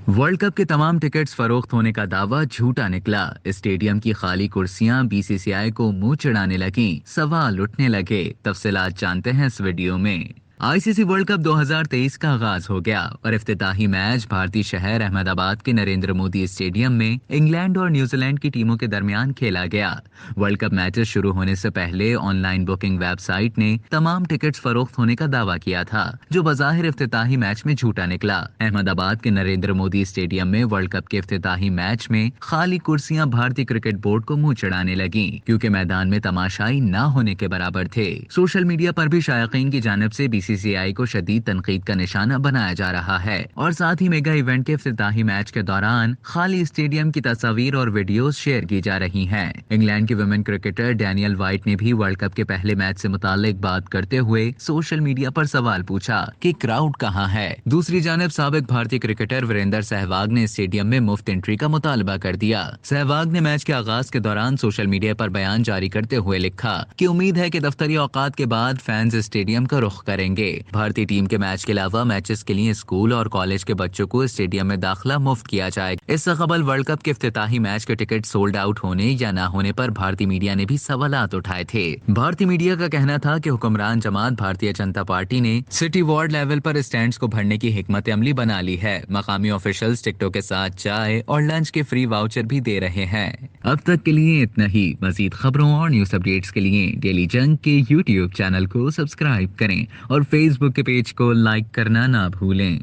World cup के तमाम tickets फरोख्त होने का दावा झूठा निकला। स्टेडियम की खाली कुर्सियां बीसीसीआई को मुंह चिढ़ाने लगी, सवाल उठने लगे। तफसीलात जानते हैं इस वीडियो में। आईसीसी वर्ल्ड कप 2023 का आगाज हो गया और इफ्तिताही मैच भारतीय शहर अहमदाबाद के नरेंद्र मोदी स्टेडियम में इंग्लैंड और न्यूजीलैंड की टीमों के दरमियान खेला गया। वर्ल्ड कप मैचेस शुरू होने से पहले ऑनलाइन बुकिंग वेबसाइट ने तमाम टिकट्स फरोख्त होने का दावा किया था, जो बज़ाहिर इफ्तिताही मैच में झूठा निकला। अहमदाबाद के नरेंद्र मोदी स्टेडियम में वर्ल्ड कप के इफ्तिताही मैच में खाली कुर्सियां भारतीय क्रिकेट बोर्ड को मुंह चिढ़ाने लगी, क्योंकि मैदान में तमाशाई न होने के बराबर थे। सोशल मीडिया पर भी शायकीन की जानिब से बीसीसीआई को शदीद तनकीद का निशाना बनाया जा रहा है और साथ ही मेगा इवेंट के इफ्तिताही मैच के दौरान खाली स्टेडियम की तस्वीर और वीडियोस शेयर की जा रही हैं। इंग्लैंड के वुमेन क्रिकेटर डैनियल व्हाइट ने भी वर्ल्ड कप के पहले मैच से मुताल्लिक बात करते हुए सोशल मीडिया पर सवाल पूछा कि क्राउड कहां है। दूसरी जानिब साबिक भारतीय क्रिकेटर वीरेंद्र सहवाग ने स्टेडियम में मुफ्त एंट्री का मुतालबा कर दिया। सहवाग ने मैच के आगाज के दौरान सोशल मीडिया पर बयान जारी करते हुए लिखा कि उम्मीद है कि दफ्तरी औकात के बाद फैंस स्टेडियम का रुख करेंगे। भारतीय टीम के मैच के अलावा मैचेस के लिए स्कूल और कॉलेज के बच्चों को स्टेडियम में दाखिला मुफ्त किया जाएगा। इससे कबल वर्ल्ड कप के इफ्तिताही मैच के टिकट सोल्ड आउट होने या न होने पर भारतीय मीडिया ने भी सवालात उठाए थे। भारतीय मीडिया का कहना था कि हुक्मरान जमात भारतीय जनता पार्टी ने सिटी वार्ड लेवल पर स्टैंड्स को भरने की हिकमत अमली बना ली है। मकामी ऑफिशियल्स टिकटों के साथ चाय और लंच के फ्री वाउचर भी दे रहे हैं। अब तक के लिए इतना ही। मजीद खबरों और न्यूज अपडेट्स के लिए डेली जंग के यूट्यूब चैनल को सब्सक्राइब करें और फेसबुक के पेज को लाइक करना ना भूलें।